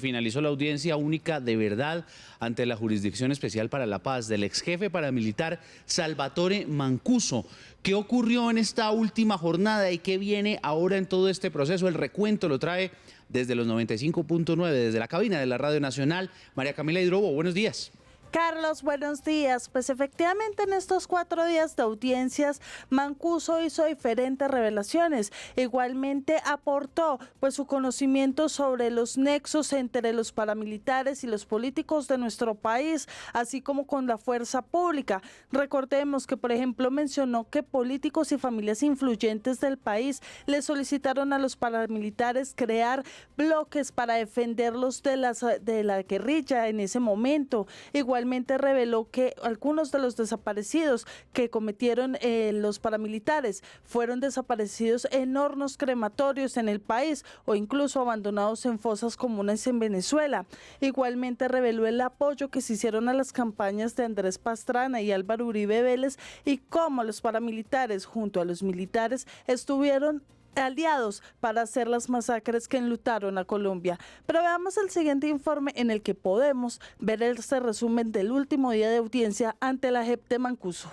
Finalizó la audiencia única de verdad ante la Jurisdicción Especial para la Paz del ex jefe paramilitar Salvatore Mancuso. ¿Qué ocurrió en esta última jornada y qué viene ahora en todo este proceso? El recuento lo trae desde los 95.9, desde la cabina de la Radio Nacional, María Camila Hidrobo. Buenos días. Carlos, buenos días. Pues efectivamente en estos 4 días de audiencias, Mancuso hizo diferentes revelaciones. Igualmente aportó pues su conocimiento sobre los nexos entre los paramilitares y los políticos de nuestro país, así como con la fuerza pública. Recordemos que, por ejemplo, mencionó que políticos y familias influyentes del país le solicitaron a los paramilitares crear bloques para defenderlos de la guerrilla en ese momento. Igualmente reveló que algunos de los desaparecidos que cometieron los paramilitares fueron desaparecidos en hornos crematorios en el país o incluso abandonados en fosas comunes en Venezuela. Igualmente reveló el apoyo que se hicieron a las campañas de Andrés Pastrana y Álvaro Uribe Vélez y cómo los paramilitares junto a los militares estuvieron aliados para hacer las masacres que enlutaron a Colombia. Pero veamos el siguiente informe en el que podemos ver este resumen del último día de audiencia ante la JEP de Mancuso.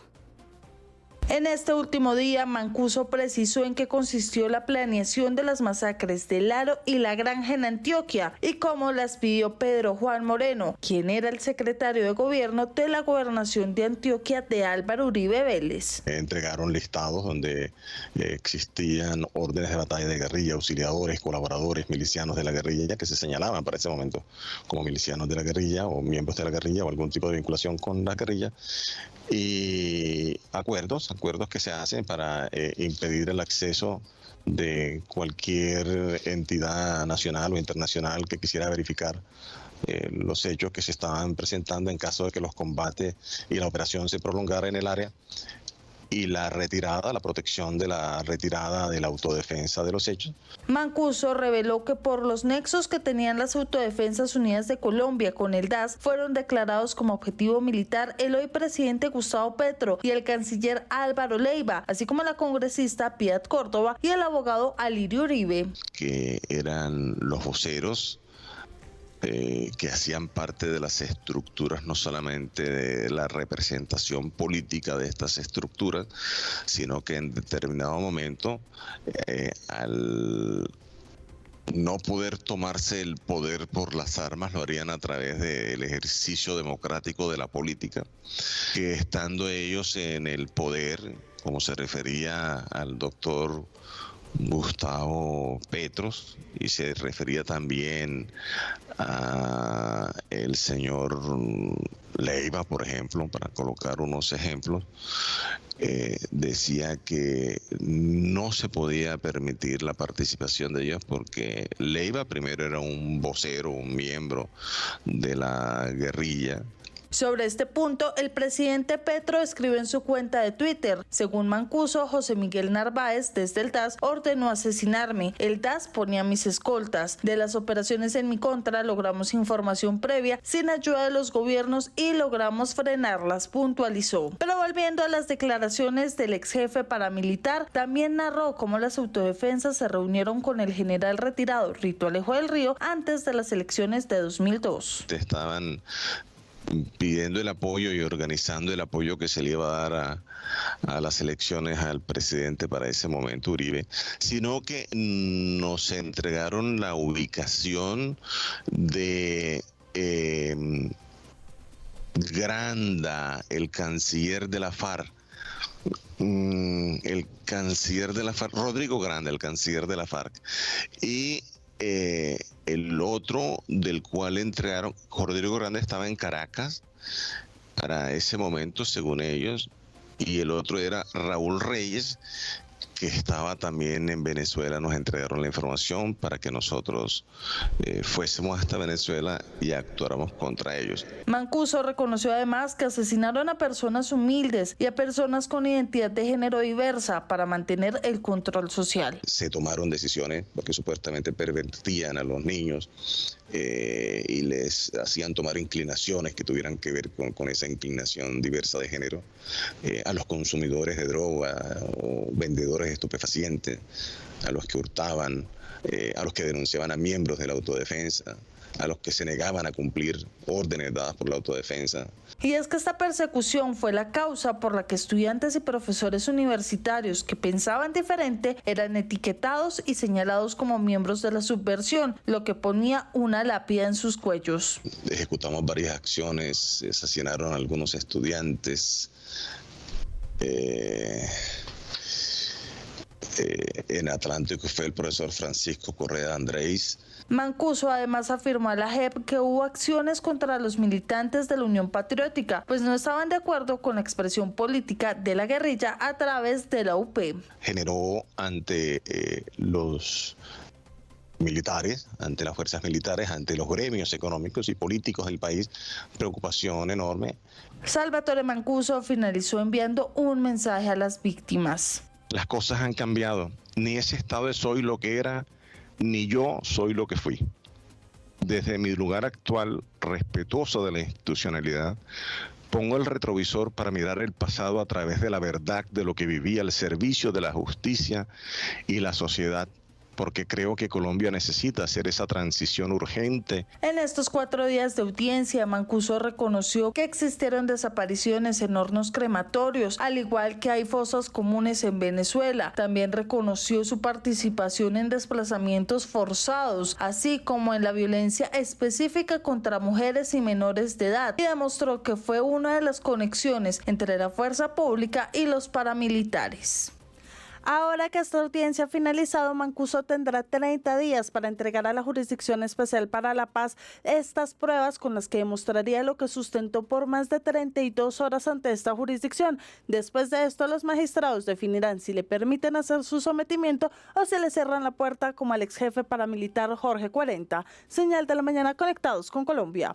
En este último día, Mancuso precisó en qué consistió la planeación de las masacres del Aro y La Granja en Antioquia y cómo las pidió Pedro Juan Moreno, quien era el secretario de gobierno de la gobernación de Antioquia de Álvaro Uribe Vélez. Entregaron listados donde existían órdenes de batalla de guerrilla, auxiliadores, colaboradores, milicianos de la guerrilla, ya que se señalaban para ese momento como milicianos de la guerrilla o miembros de la guerrilla o algún tipo de vinculación con la guerrilla, y acuerdos que se hacen para impedir el acceso de cualquier entidad nacional o internacional que quisiera verificar los hechos que se estaban presentando en caso de que los combates y la operación se prolongara en el área, y la protección de la retirada de la autodefensa de los hechos. Mancuso reveló que por los nexos que tenían las Autodefensas Unidas de Colombia con el DAS, fueron declarados como objetivo militar el hoy presidente Gustavo Petro y el canciller Álvaro Leiva, así como la congresista Piedad Córdoba y el abogado Alirio Uribe. Que eran los voceros que hacían parte de las estructuras, no solamente de la representación política de estas estructuras, sino que en determinado momento, al no poder tomarse el poder por las armas, lo harían a través del ejercicio democrático de la política, que estando ellos en el poder, como se refería al doctor Gustavo Petro, y se refería también a el señor Leiva, por ejemplo, para colocar unos ejemplos, decía que no se podía permitir la participación de ellos porque Leiva primero era un vocero, un miembro de la guerrilla. Sobre este punto, el presidente Petro escribió en su cuenta de Twitter: según Mancuso, José Miguel Narváez, desde el DAS, ordenó asesinarme. El DAS ponía mis escoltas. De las operaciones en mi contra logramos información previa sin ayuda de los gobiernos y logramos frenarlas, puntualizó. Pero volviendo a las declaraciones del ex jefe paramilitar, también narró cómo las autodefensas se reunieron con el general retirado Rito Alejo del Río antes de las elecciones de 2002. Estaban pidiendo el apoyo y organizando el apoyo que se le iba a dar a las elecciones al presidente para ese momento, Uribe, sino que nos entregaron la ubicación de Granda, el canciller de la FARC. Rodrigo Granda, el canciller de la FARC, y el otro del cual entregaron, Rodrigo Grande estaba en Caracas para ese momento, según ellos, y el otro era Raúl Reyes, que estaba también en Venezuela. Nos entregaron la información para que nosotros fuésemos hasta Venezuela y actuáramos contra ellos. Mancuso reconoció además que asesinaron a personas humildes y a personas con identidad de género diversa para mantener el control social. Se tomaron decisiones porque supuestamente pervertían a los niños y les hacían tomar inclinaciones que tuvieran que ver con esa inclinación diversa de género, a los consumidores de droga o vendedores de estupefacientes, a los que hurtaban, a los que denunciaban a miembros de la autodefensa, a los que se negaban a cumplir órdenes dadas por la autodefensa. Y es que esta persecución fue la causa por la que estudiantes y profesores universitarios que pensaban diferente eran etiquetados y señalados como miembros de la subversión, lo que ponía una lápida en sus cuellos. Ejecutamos varias acciones, asesinaron a algunos estudiantes. En Atlántico fue el profesor Francisco Correa Andrés. Mancuso además afirmó a la JEP que hubo acciones contra los militantes de la Unión Patriótica, pues no estaban de acuerdo con la expresión política de la guerrilla a través de la UP. Generó ante los militares, ante las fuerzas militares, ante los gremios económicos y políticos del país, preocupación enorme. Salvatore Mancuso finalizó enviando un mensaje a las víctimas. Las cosas han cambiado. Ni ese estado de soy lo que era, ni yo soy lo que fui. Desde mi lugar actual, respetuoso de la institucionalidad, pongo el retrovisor para mirar el pasado a través de la verdad de lo que viví al servicio de la justicia y la sociedad, porque creo que Colombia necesita hacer esa transición urgente. En estos 4 días de audiencia, Mancuso reconoció que existieron desapariciones en hornos crematorios, al igual que hay fosas comunes en Venezuela. También reconoció su participación en desplazamientos forzados, así como en la violencia específica contra mujeres y menores de edad, y demostró que fue una de las conexiones entre la fuerza pública y los paramilitares. Ahora que esta audiencia ha finalizado, Mancuso tendrá 30 días para entregar a la Jurisdicción Especial para la Paz estas pruebas con las que demostraría lo que sustentó por más de 32 horas ante esta jurisdicción. Después de esto, los magistrados definirán si le permiten hacer su sometimiento o si le cierran la puerta, como al ex jefe paramilitar Jorge 40. Señal de la mañana, conectados con Colombia.